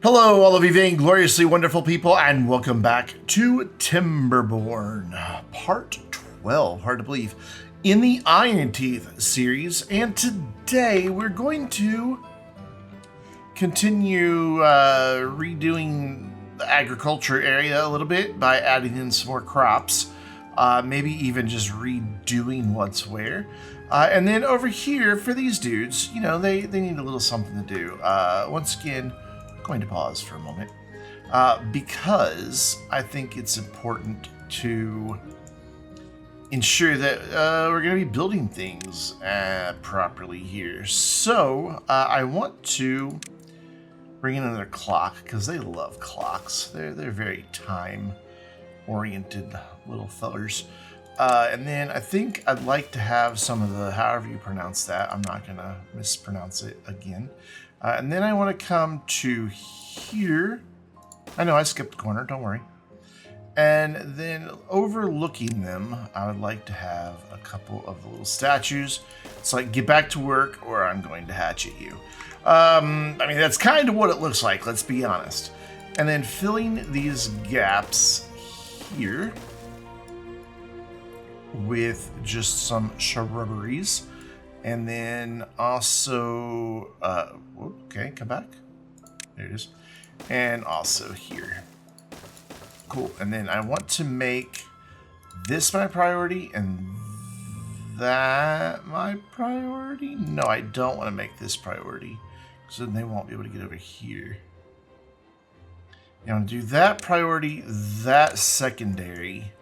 Hello, all of you vaingloriously wonderful people, and welcome back to Timberborn, part 12, hard to believe, in the Iron Teeth series. And today we're going to continue redoing the agriculture area a little bit by adding in some more crops, maybe even just redoing what's where. And then over here for these dudes, you know, they need a little something to do. Once again, going to pause for a moment because I think it's important to ensure that we're going to be building things properly here. So I want to bring in another clock because they love clocks. They're very time-oriented little fellers. And then I think I'd like to have some of the, however you pronounce that, I'm not going to mispronounce it again. And then I want to come to here. I know I skipped a corner, don't worry. And then overlooking them, I would like to have a couple of the little statues. It's like, get back to work or I'm going to hatchet you. I mean, that's kind of what it looks like, let's be honest. And then filling these gaps here with just some shrubberies. And then also, okay, come back. There it is. And also here. Cool. And then I want to make this my priority and that my priority. No, I don't want to make this priority because then they won't be able to get over here. I want to do that priority, that secondary.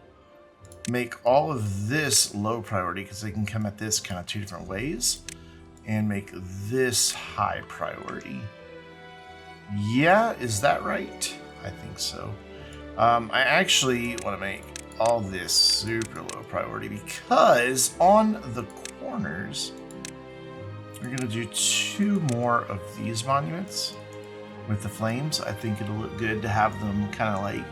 Make all of this low priority because they can come at this kind of two different ways, and make this high priority. Yeah, is that right? I think so. I actually want to make all this super low priority because on the corners we're going to do two more of these monuments with the flames. I think it'll look good to have them kind of like,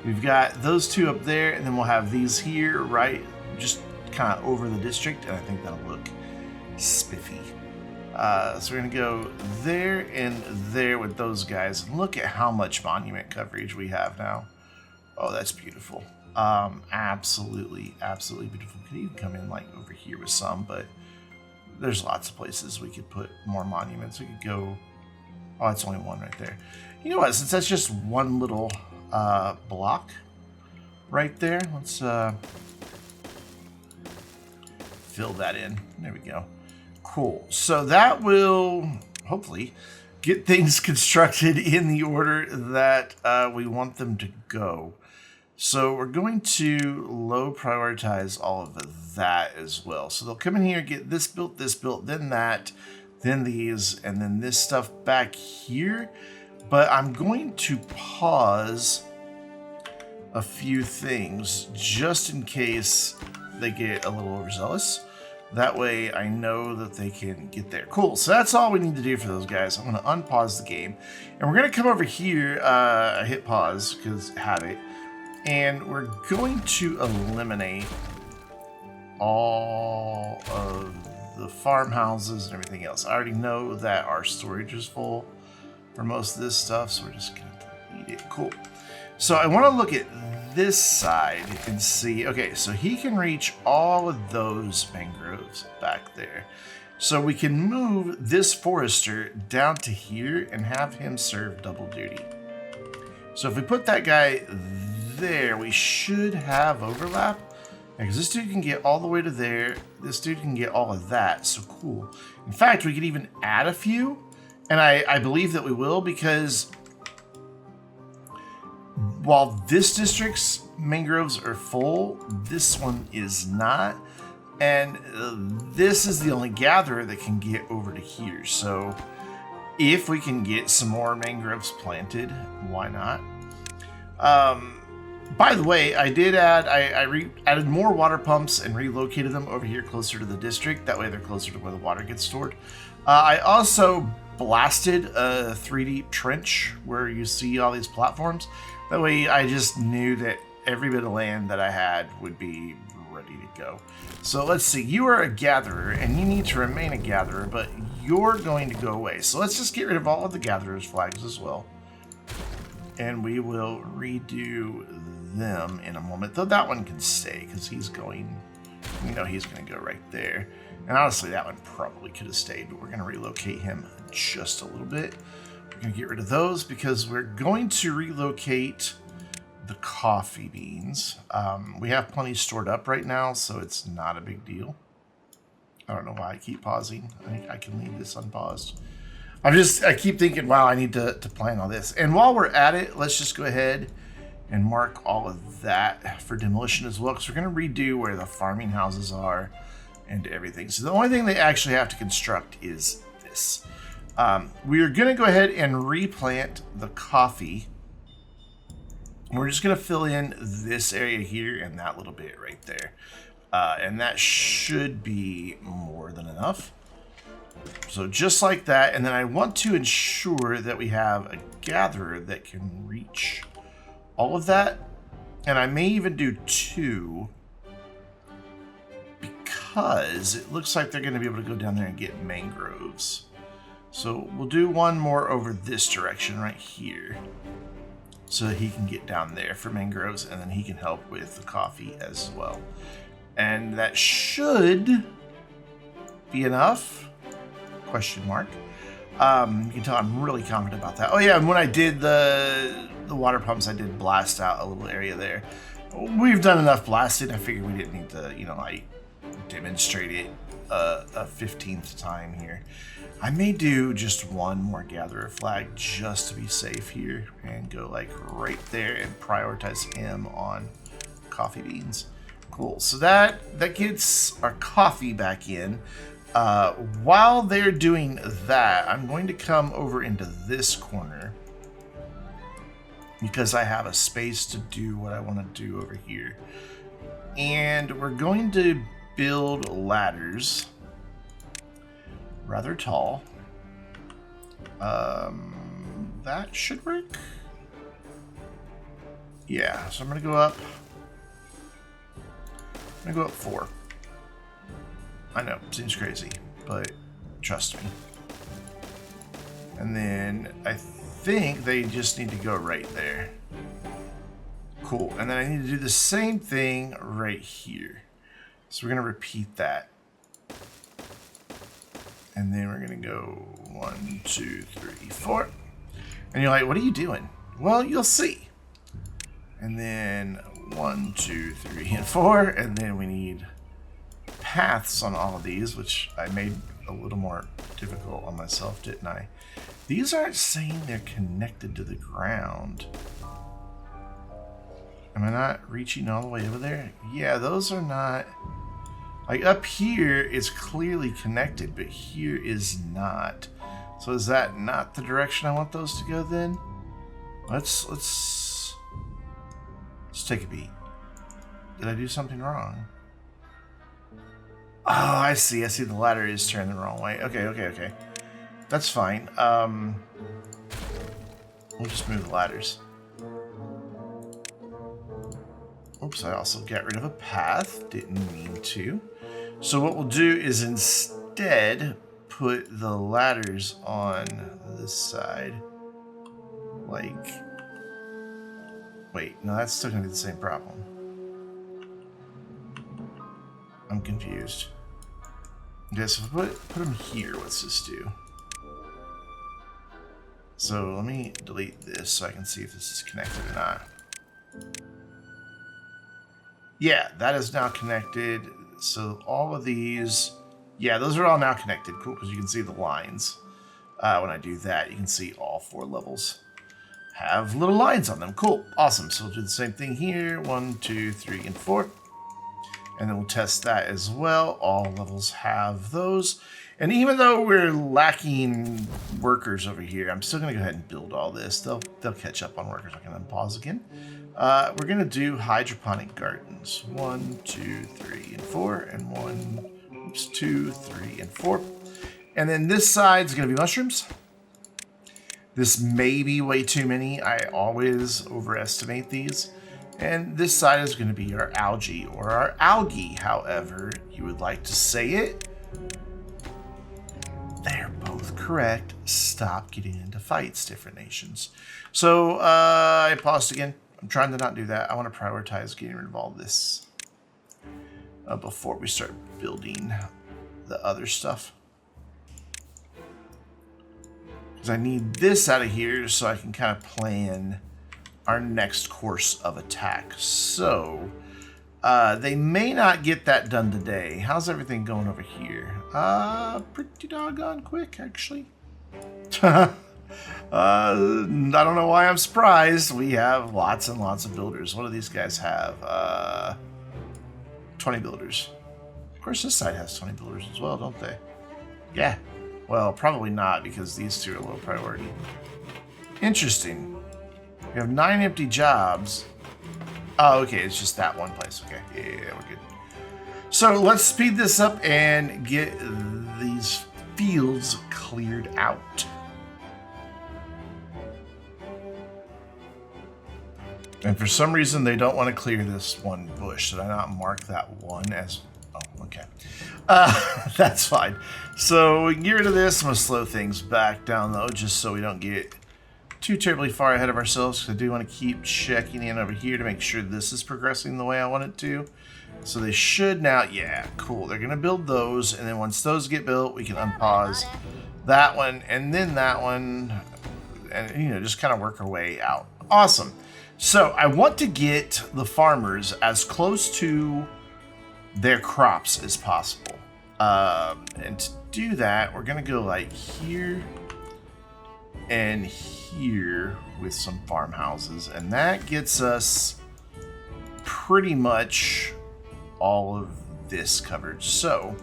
we've got those two up there, and then we'll have these here, right, just kind of over the district, and I think that'll look spiffy. So we're going to go there and there with those guys. And look at how much monument coverage we have now. Oh, that's beautiful. Absolutely, absolutely beautiful. Could even come in like over here with some, but there's lots of places we could put more monuments. We could go, oh, it's only one right there. You know what, since that's just one little block right there, let's fill that in. There we go. Cool. So that will hopefully get things constructed in the order that we want them to go. So we're going to low prioritize all of that as well. So they'll come in here, get this built, then that, then these, and then this stuff back here. But I'm going to pause a few things just in case they get a little overzealous. That way I know that they can get there. Cool, so that's all we need to do for those guys. I'm gonna unpause the game. And we're gonna come over here, hit pause, because have it. And we're going to eliminate all of the farmhouses and everything else. I already know that our storage is full for most of this stuff, so we're just gonna delete it. Cool. So I want to look at this side and see, okay, so he can reach all of those mangroves back there. So we can move this forester down to here and have him serve double duty. So if we put that guy there, we should have overlap. Because this dude can get all the way to there. This dude can get all of that, so cool. In fact, we could even add a few. And I believe that we will, because while this district's mangroves are full, this one is not. And this is the only gatherer that can get over to here. So if we can get some more mangroves planted, why not? By the way, I did add, I added more water pumps and relocated them over here closer to the district. That way they're closer to where the water gets stored. I also blasted a 3D trench where you see all these platforms. That way I just knew that every bit of land that I had would be ready to go. So let's see, you are a gatherer and you need to remain a gatherer, but you're going to go away. So let's just get rid of all of the gatherer's flags as well. And we will redo them in a moment. Though that one can stay because he's going, he's going to go right there. And honestly, that one probably could have stayed, but we're going to relocate him just a little bit. We're going to get rid of those because we're going to relocate the coffee beans. We have plenty stored up right now, so it's not a big deal. I don't know why I keep pausing. I think I can leave this unpaused. I keep thinking, wow, I need to plan all this. And while we're at it, let's just go ahead and mark all of that for demolition as well, because we're going to redo where the farming houses are and everything. So the only thing they actually have to construct is this. We are going to go ahead and replant the coffee. We're just going to fill in this area here and that little bit right there. And that should be more than enough. So just like that, and then I want to ensure that we have a gatherer that can reach all of that. And I may even do 2 because it looks like they're going to be able to go down there and get mangroves. So we'll do 1 more over this direction right here so that he can get down there for mangroves, and then he can help with the coffee as well. And that should be enough. Question mark. You can tell I'm really confident about that. Oh yeah, and when I did the water pumps, I did blast out a little area there. We've done enough blasting. I figured we didn't need to, like demonstrate it a 15th time here. I may do just 1 more gatherer flag just to be safe here and go like right there and prioritize him on coffee beans. Cool. So that gets our coffee back in. While they're doing that, I'm going to come over into this corner because I have a space to do what I want to do over here. And we're going to build ladders rather tall. That should work. Yeah, so I'm going to go up. I'm going to go up 4. I know, seems crazy, but trust me. And then I think they just need to go right there. Cool. And then I need to do the same thing right here. So we're going to repeat that. And then we're going to go 1, 2, 3, 4. And you're like, what are you doing? Well, you'll see. And then 1, 2, 3, and 4. And then we need paths on all of these, which I made a little more difficult on myself, didn't I? These aren't saying they're connected to the ground. Am I not reaching all the way over there? Yeah, those are not. Like up here, it's clearly connected, but here is not. So is that not the direction I want those to go then? Let's take a beat. Did I do something wrong? Oh, I see. I see the ladder is turned the wrong way. Okay. That's fine. We'll just move the ladders. Oops, I also got rid of a path. Didn't mean to. So what we'll do is instead put the ladders on this side. Like, wait, no, that's still gonna be the same problem. I'm confused. Okay, so if we put them here, what's this do? So let me delete this so I can see if this is connected or not. Yeah, that is now connected. So all of these, yeah, those are all now connected. Cool, because you can see the lines. When I do that, you can see all 4 levels have little lines on them. Cool, awesome. So we'll do the same thing here. 1, 2, 3, and 4. And then we'll test that as well. All levels have those. And even though we're lacking workers over here, I'm still going to go ahead and build all this. They'll catch up on workers. I can unpause again. We're going to do hydroponic gardens. 1, 2, 3, and 4. And 1, 2, 3, and 4. And then this side's going to be mushrooms. This may be way too many. I always overestimate these. And this side is going to be our algae, or our algae, however you would like to say it. They're both correct. Stop getting into fights, different nations. So I paused again. I'm trying to not do that. I want to prioritize getting rid of all this before we start building the other stuff. Because I need this out of here so I can kind of plan our next course of attack. So they may not get that done today. How's everything going over here? Pretty doggone quick, actually. I don't know why I'm surprised. We have lots and lots of builders. What do these guys have? 20 builders. Of course, this side has 20 builders as well, don't they? Yeah. Well, probably not, because these two are low priority. Interesting. We have 9 empty jobs. Oh, okay, it's just that one place. Okay, yeah, we're good. So let's speed this up and get these fields cleared out. And for some reason, they don't want to clear this one bush. Did I not mark that one as... Oh, okay. That's fine. So we can get rid of this. I'm going to slow things back down, though, just so we don't get too terribly far ahead of ourselves. Because I do want to keep checking in over here to make sure this is progressing the way I want it to. So they should now... Yeah, cool. They're going to build those. And then once those get built, we can unpause that one and then that one. And, you know, just kind of work our way out. Awesome. So I want to get the farmers as close to their crops as possible. And to do that, we're going to go like here and here with some farmhouses. And that gets us pretty much all of this covered. So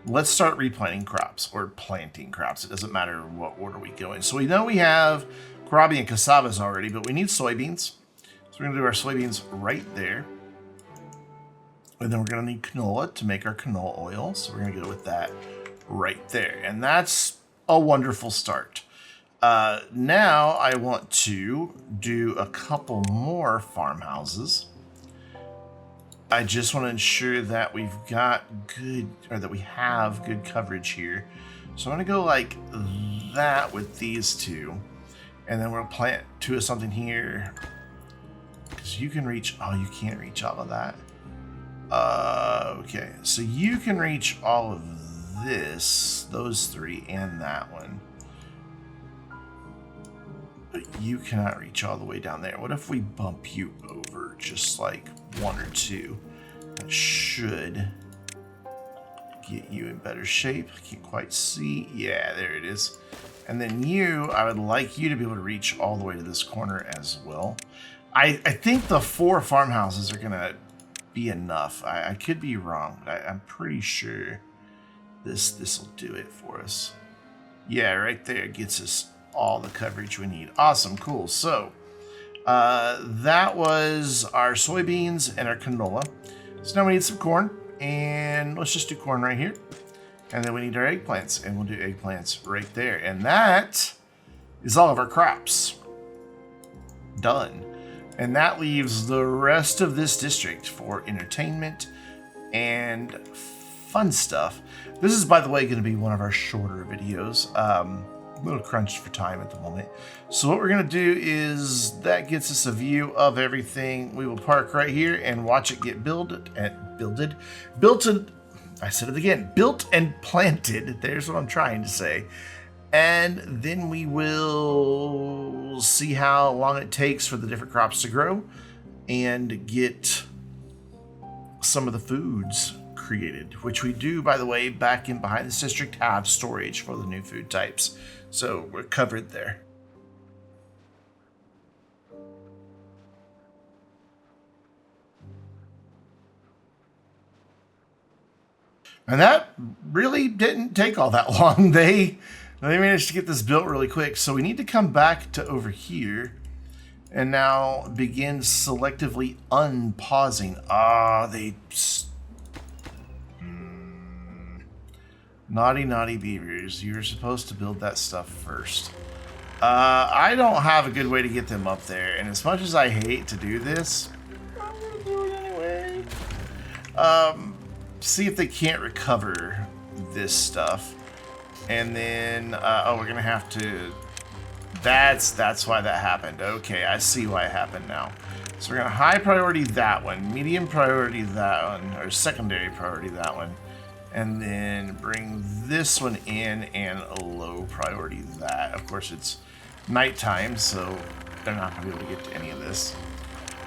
let's start replanting crops or planting crops. It doesn't matter what order we go in. So we know we have kohlrabi and cassavas already, but we need soybeans. So we're going to do our soybeans right there. And then we're going to need canola to make our canola oil. So we're going to go with that right there. And that's a wonderful start. Now I want to do a couple more farmhouses. I just want to ensure that we've got good, or that we have good coverage here. So I'm going to go like that with these two. And then we'll plant two of something here. Because you can reach... Oh, you can't reach all of that. Okay, so you can reach all of this, those three, and that one. But you cannot reach all the way down there. What if we bump you over just like one or two? That should get you in better shape. I can't quite see. Yeah, there it is. And then you, I would like you to be able to reach all the way to this corner as well. I think the 4 farmhouses are going to be enough. I could be wrong, but I'm pretty sure this will do it for us. Yeah, right there gets us all the coverage we need. Awesome, cool. So that was our soybeans and our canola. So now we need some corn, and let's just do corn right here. And then we need our eggplants, and we'll do eggplants right there. And that is all of our crops. Done. And that leaves the rest of this district for entertainment and fun stuff. This is, by the way, going to be one of our shorter videos. A little crunched for time at the moment. So what we're going to do is that gets us a view of everything. We will park right here and watch it get built and planted. There's what I'm trying to say. And then we will see how long it takes for the different crops to grow and get some of the foods created, which we do, by the way, back in behind this district have storage for the new food types. So we're covered there. And that really didn't take all that long. They managed to get this built really quick. So we need to come back to over here and now begin selectively unpausing. Naughty beavers. You're supposed to build that stuff first. I don't have a good way to get them up there. And as much as I hate to do this, I'm going to do it anyway. See if they can't recover this stuff. And then, oh, we're gonna have to, that's why that happened. Okay, I see why it happened now. So we're gonna high priority that one, medium priority that one, or secondary priority that one, and then bring this one in and a low priority that. Of course, it's nighttime, so they're not gonna be able to get to any of this.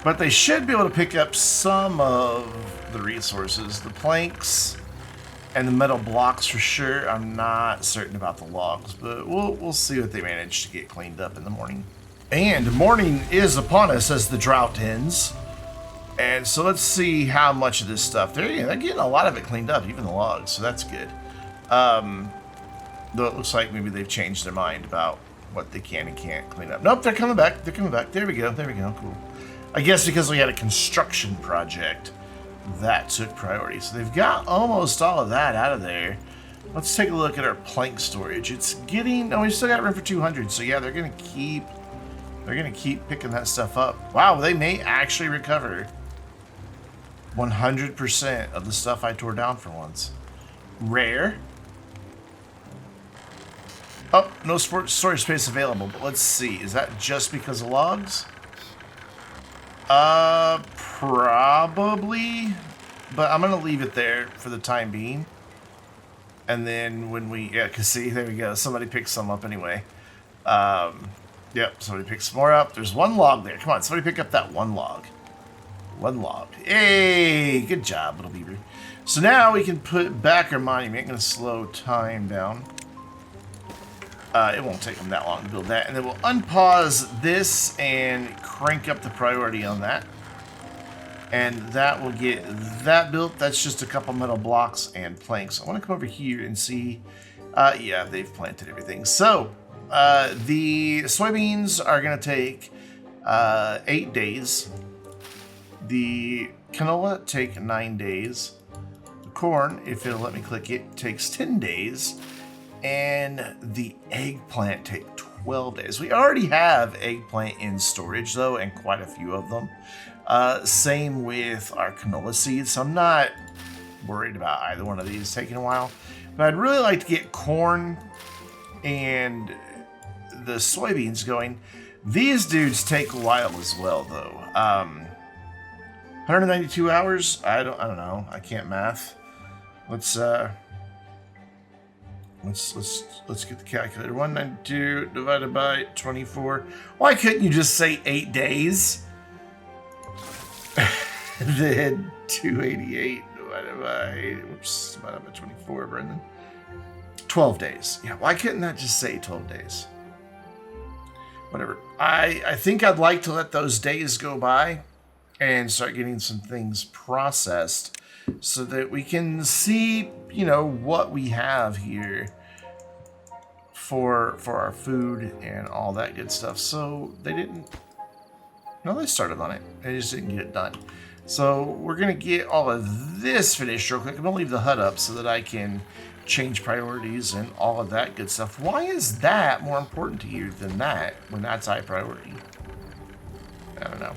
But they should be able to pick up some of the resources, the planks and the metal blocks for sure. I'm not certain about the logs, but we'll see what they manage to get cleaned up in the morning. And morning is upon us as the drought ends. And so let's see how much of this stuff. They're getting a lot of it cleaned up, even the logs, so that's good. Though it looks like maybe they've changed their mind about what they can and can't clean up. Nope, they're coming back. They're coming back. There we go. There we go. Cool. I guess because we had a construction project that took priority. So they've got almost all of that out of there. Let's take a look at our plank storage. It's getting, no, we still got room for 200. So yeah, they're gonna keep picking that stuff up. Wow, they may actually recover 100% of the stuff I tore down for once. Rare. Oh, no storage space available. But let's see. Is that just because of logs? Probably. But I'm going to leave it there for the time being. And then when we... Yeah, because see, there we go. Somebody picked some up anyway. Yep, somebody picked some more up. There's one log there. Come on, somebody pick up that one log. One log. Hey, good job, little beaver. So now we can put back our monument. I'm going to slow time down. It won't take them that long to build that. And then we'll unpause this and crank up the priority on that. And that will get that built. That's just a couple metal blocks and planks. I want to come over here and see. Yeah, they've planted everything. So the soybeans are going to take 8 days. The canola take 9 days. The corn, if it'll let me click it, takes 10 days. And the eggplant take 12 days. We already have eggplant in storage though, and quite a few of them. Same with our canola seeds. So I'm not worried about either one of these taking a while. But I'd really like to get corn and the soybeans going. These dudes take a while as well though. 192 hours? I don't know. I can't math. Let's get the calculator. 192 divided by 24. Why couldn't you just say 8 days? Then 288 divided by 24, Brendan. 12 days. Yeah, why couldn't that just say 12 days? Whatever. I think I'd like to let those days go by and start getting some things processed so that we can see, you know, what we have here for our food and all that good stuff. So they didn't, no, they started on it. They just didn't get it done. So we're going to get all of this finished real quick. I'm going to leave the hut up so that I can change priorities and all of that good stuff. Why is that more important to you than that when that's high priority? I don't know.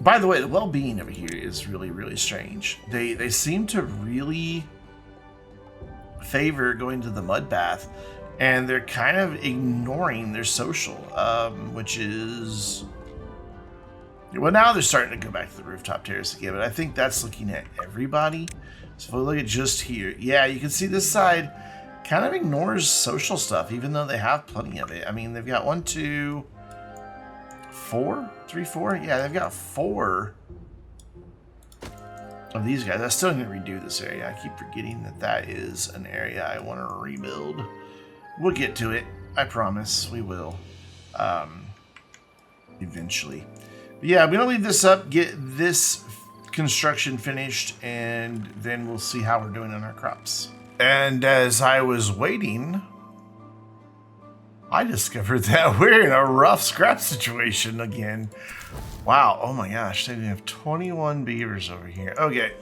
By the way, the well-being over here is really, really strange. They seem to really favor going to the mud bath, and they're kind of ignoring their social, which is... Well, now they're starting to go back to the rooftop terrace again, but I think that's looking at everybody. So if we look at just here, yeah, you can see this side kind of ignores social stuff, even though they have plenty of it. I mean, they've got 1, 2, 4, 3, 4. Yeah, they've got 4 of these guys. I still need to redo this area. I keep forgetting that that is an area I want to rebuild. We'll get to it. I promise we will. Eventually. But yeah, I'm going to leave this up, get this construction finished, and then we'll see how we're doing on our crops. And as I was waiting, I discovered that we're in a rough scrap situation again. Wow, oh my gosh, we have 21 beavers over here. Okay.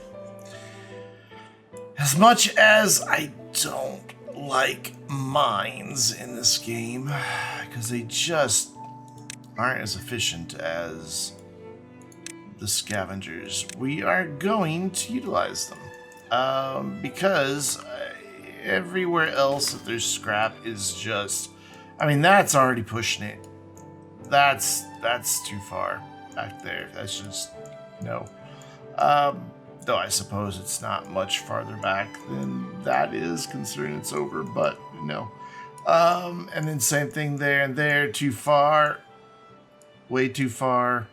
As much as I don't like mines in this game, because they just aren't as efficient as the scavengers, we are going to utilize them. Because everywhere else that there's scrap is just, I mean, that's already pushing it. That's too far back there. That's just, no. Though I suppose it's not much farther back than that is, considering it's over, but no. And then same thing there and there, too far. Way too far.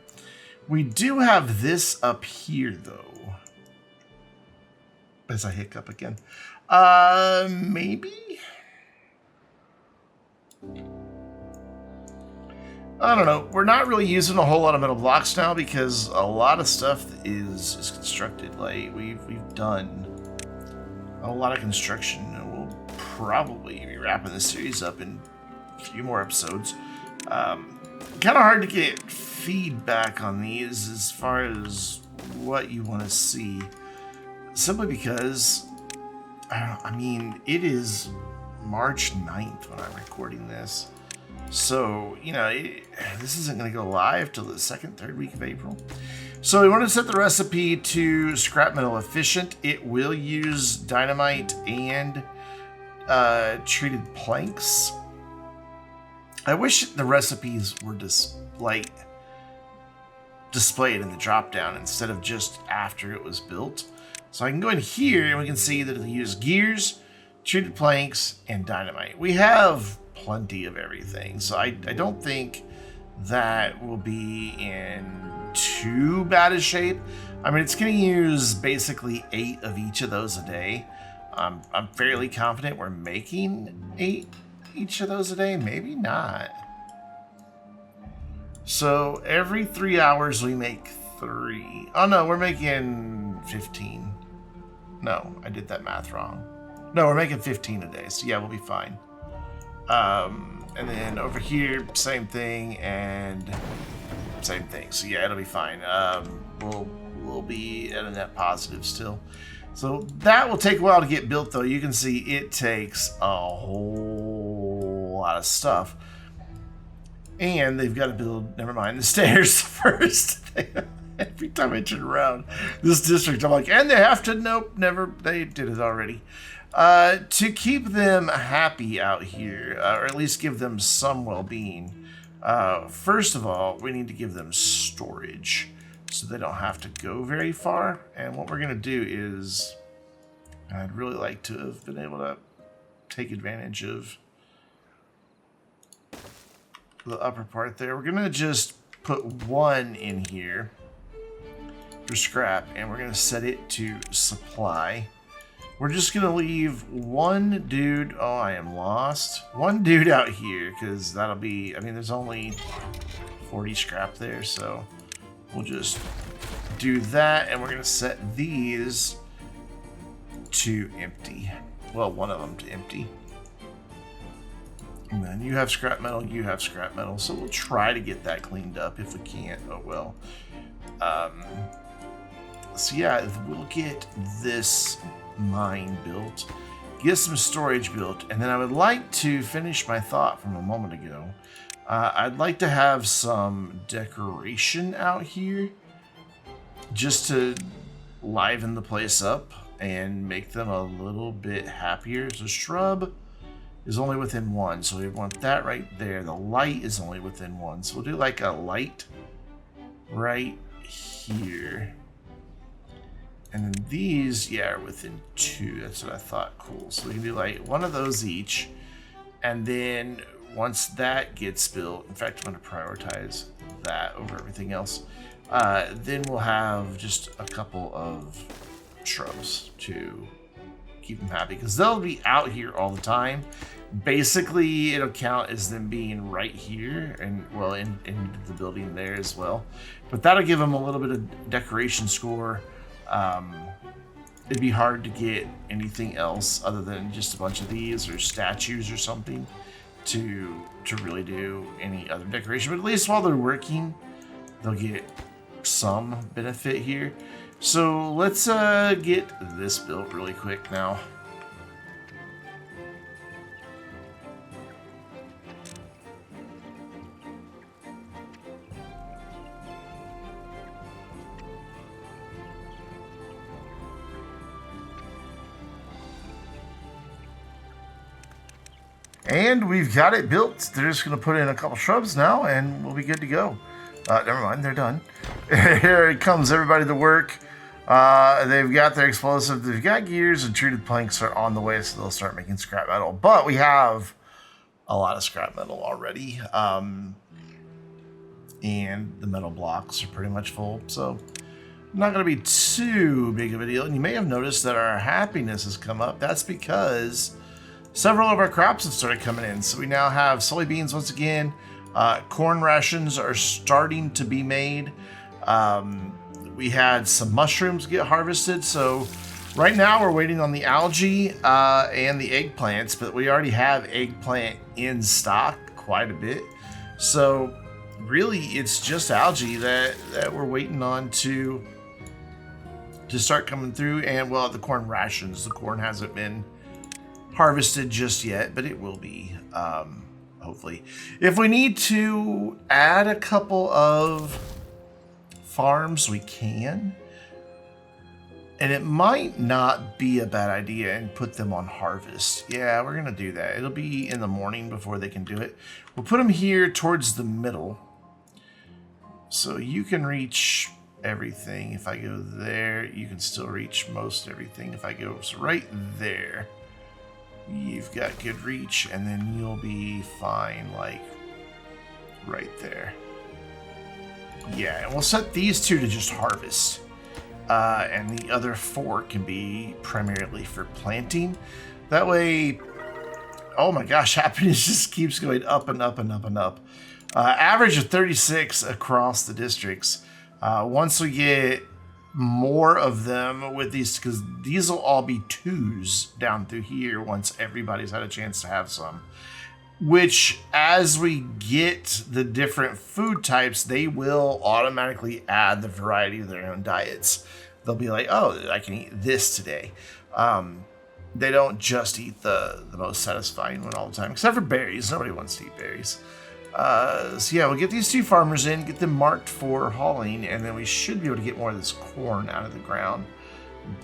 We do have this up here, though. As I hiccup again. Maybe? I don't know. We're not really using a whole lot of metal blocks now because a lot of stuff is constructed. Like, we've done a lot of construction. We'll probably be wrapping this series up in a few more episodes. Kind of hard to get feedback on these as far as what you want to see. Simply because, I mean, it is March 9th when I'm recording this. So, you know, this isn't going to go live till the second, third week of April. So we want to set the recipe to scrap metal efficient. It will use dynamite and treated planks. I wish the recipes were displayed in the drop down instead of just after it was built. So I can go in here and we can see that it uses gears, treated planks, and dynamite. We have plenty of everything, so I don't think that will be in too bad a shape. I mean, it's going to use basically 8 of each of those a day. I'm fairly confident we're making 8 each of those a day, maybe not. So every 3 hours we make 3. Oh no, we're making 15. No, I did that math wrong. No, we're making 15 a day, so yeah, we'll be fine. And then over here, same thing and same thing. So yeah, it'll be fine. We'll be at a net positive still. So that will take a while to get built, though. You can see it takes a whole lot of stuff. And they've got to build, never mind, the stairs first. Every time I turn around this district, I'm like, and they have to, nope, never, they did it already. To keep them happy out here, or at least give them some well-being, first of all, we need to give them storage so they don't have to go very far. And what we're going to do is, I'd really like to have been able to take advantage of the upper part there. We're going to just put 1 in here for scrap, and we're going to set it to supply. We're just going to leave 1 dude. Oh, I am lost. 1 dude out here, because that'll be, I mean, there's only 40 scrap there, so we'll just do that, and we're going to set these to empty. Well, 1 of them to empty. And then you have scrap metal, you have scrap metal, so we'll try to get that cleaned up. If we can't, oh well. So yeah, we'll get this mine built, get some storage built, and then I would like to finish my thought from a moment ago. I'd like to have some decoration out here just to liven the place up and make them a little bit happier. So shrub is only within 1, so we want that right there. The light is only within 1, so we'll do like a light right here. And then these, yeah, are within 2. That's what I thought. Cool. So we can do like 1 of those each. And then once that gets built, in fact, I'm going to prioritize that over everything else. Then we'll have just a couple of shrubs to keep them happy, because they'll be out here all the time. Basically, it'll count as them being right here and, well, in the building there as well. But that'll give them a little bit of decoration score. It'd be hard to get anything else other than just a bunch of these or statues or something to really do any other decoration. But at least while they're working, they'll get some benefit here. So let's get this built really quick now. And we've got it built. They're just going to put in a couple shrubs now, and we'll be good to go. Never mind, they're done. Here it comes, everybody to work. They've got their explosive, they've got gears, and treated planks are on the way, so they'll start making scrap metal. But we have a lot of scrap metal already. And the metal blocks are pretty much full, so not going to be too big of a deal. And you may have noticed that our happiness has come up. That's because several of our crops have started coming in. So we now have soybeans once again. Corn rations are starting to be made. We had some mushrooms get harvested. So right now we're waiting on the algae and the eggplants, but we already have eggplant in stock quite a bit. So really it's just algae that we're waiting on to start coming through. And well, the corn rations, the corn hasn't been harvested just yet, but it will be, hopefully. If we need to add a couple of farms, we can. And it might not be a bad idea and put them on harvest. Yeah, we're going to do that. It'll be in the morning before they can do it. We'll put them here towards the middle. So you can reach everything. If I go there, you can still reach most everything. If I go right there, you've got good reach, and then you'll be fine, like right there. Yeah, and we'll set these two to just harvest. And the other 4 can be primarily for planting. That way, oh my gosh, happiness just keeps going up and up and up and up. Average of 36 across the districts. Once we get more of them with these, because these will all be 2s down through here once everybody's had a chance to have some. Which, as we get the different food types, they will automatically add the variety of their own diets. They'll be like, oh, I can eat this today. They don't just eat the most satisfying one all the time, except for berries. Nobody wants to eat berries. So yeah, we'll get these 2 farmers in, get them marked for hauling, and then we should be able to get more of this corn out of the ground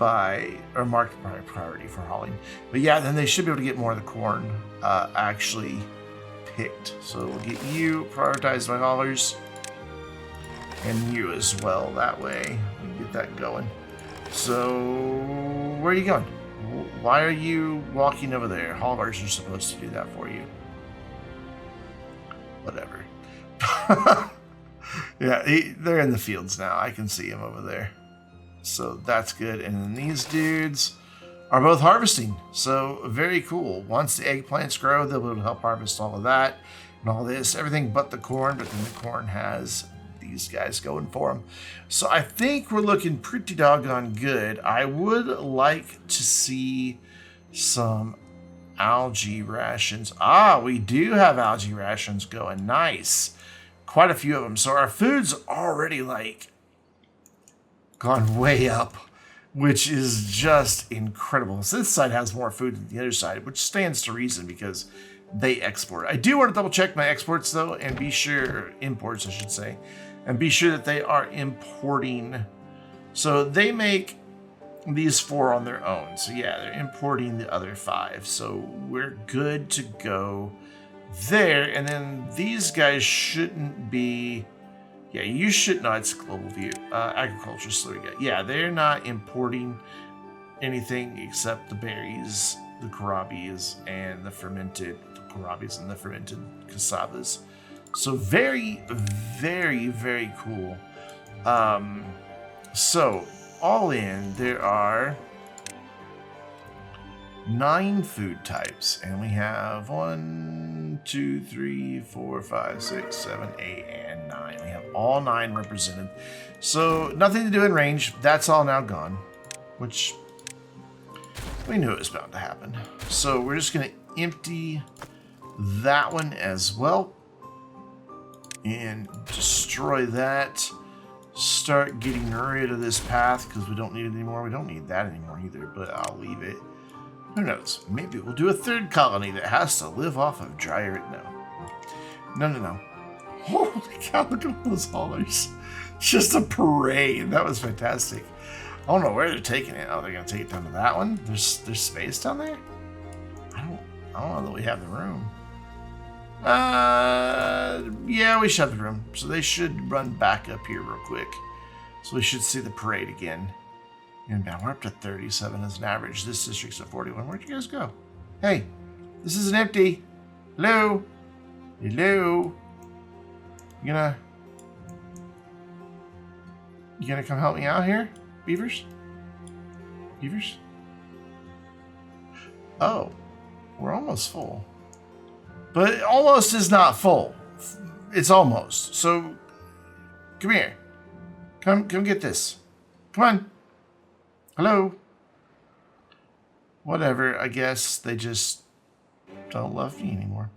or marked by priority for hauling. But yeah, then they should be able to get more of the corn actually picked. So we'll get you prioritized by haulers, and you as well. That way we can get that going. So where are you going? Why are you walking over there? Haulers are supposed to do that for you. Whatever. Yeah, they're in the fields now. I can see them over there. So that's good. And then these dudes are both harvesting. So very cool. Once the eggplants grow, they'll be able to help harvest all of that and all this. Everything but the corn. But then the corn has these guys going for them. So I think we're looking pretty doggone good. I would like to see some algae rations. We do have algae rations going. Nice. Quite a few of them. So our food's already like gone way up, which is just incredible. So this side has more food than the other side, which stands to reason because they export. I do want to double check my exports though, and be sure, imports I should say, and be sure that they are importing. So they make these 4 on their own. So yeah, they're importing the other 5. So we're good to go there. And then these guys shouldn't be, yeah, you should, no, it's global view. Agriculturalists, so we got, yeah, they're not importing anything except the berries, the kohlrabies, and the fermented cassavas. So very, very, very cool. So all in, there are 9 food types, and we have 1, 2, 3, 4, 5, 6, 7, 8, and 9. We have all 9 represented. So nothing to do in range. That's all now gone, which we knew it was bound to happen. So we're just going to empty that one as well and destroy that. Start getting rid of this path because we don't need it anymore. We don't need that anymore either, but I'll leave it. Who knows? Maybe we'll do a 3rd colony that has to live off of dry earth. No. Holy cow, look at all those haulers. Just a parade. That was fantastic. I don't know where they're taking it. Oh, they're going to take it down to that one? There's space down there? I don't know that we have the room. Yeah, we should have the room. So they should run back up here real quick. So we should see the parade again. Inbound, we're up to 37 as an average. This district's at 41. Where'd you guys go? Hey, this isn't empty. Hello? Hello? You gonna come help me out here? Beavers? Beavers? Oh, we're almost full. But almost is not full. It's almost. So, come here. Come get this. Come on. Hello. Whatever. I guess they just don't love me anymore.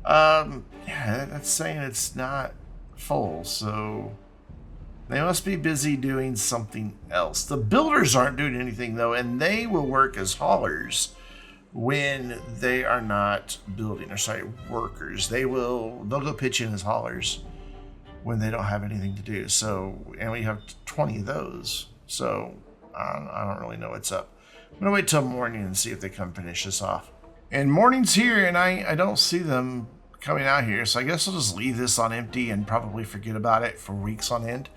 Yeah, that's saying it's not full. So they must be busy doing something else. The builders aren't doing anything though, and they will work as haulers when they are not building, or sorry, workers. They'll go pitch in as haulers when they don't have anything to do. So, and we have 20 of those. So I don't really know what's up. I'm gonna wait till morning and see if they come finish this off. And morning's here, and I don't see them coming out here. So I guess I'll just leave this on empty and probably forget about it for weeks on end.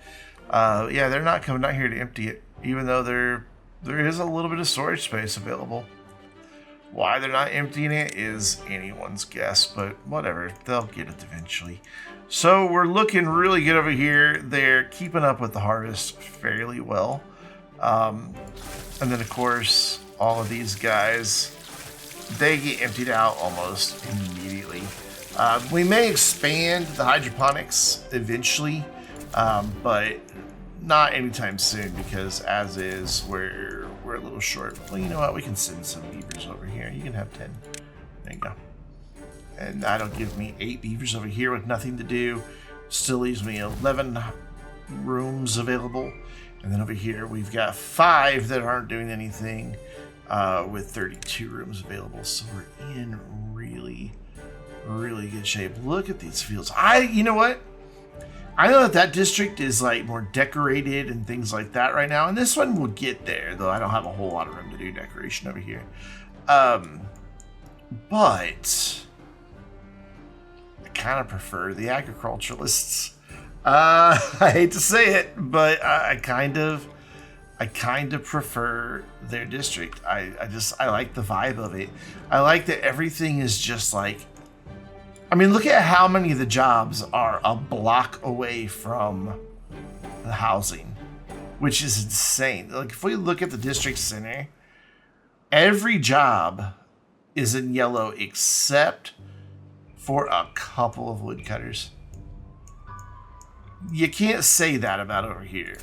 Yeah, they're not coming out here to empty it, even though there is a little bit of storage space available. Why they're not emptying it is anyone's guess, but whatever, they'll get it eventually. So we're looking really good over here. They're keeping up with the harvest fairly well. And then of course, all of these guys, they get emptied out almost immediately. We may expand the hydroponics eventually, but not anytime soon, because as is, we're a little short. Well, you know what? We can send some beavers over here. You can have 10. There you go. And that'll give me 8 beavers over here with nothing to do. Still leaves me 11 rooms available. And then over here, we've got 5 that aren't doing anything with 32 rooms available. So we're in really, really good shape. Look at these fields. You know what? I know that district is like more decorated and things like that right now, and this one will get there, though I don't have a whole lot of room to do decoration over here. But I kind of prefer the agriculturalists. I hate to say it, but I kind of prefer their district. I like the vibe of it. I like that everything is just like, I mean, look at how many of the jobs are a block away from the housing, which is insane. Like, if we look at the district center, every job is in yellow except for a couple of woodcutters. You can't say that about over here.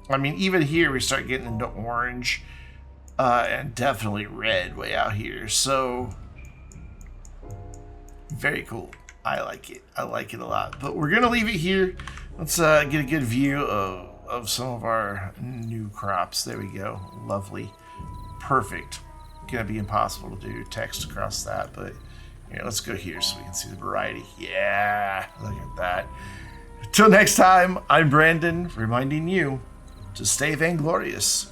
I mean, even here we start getting into orange and definitely red way out here. So very cool. I like it. I like it a lot. But we're gonna leave it here. Let's get a good view of some of our new crops. There we go. Lovely. Perfect. Gonna be impossible to do text across that, but here, let's go here so we can see the variety. Yeah, look at that. Until next time, I'm Brandon, reminding you to stay vainglorious.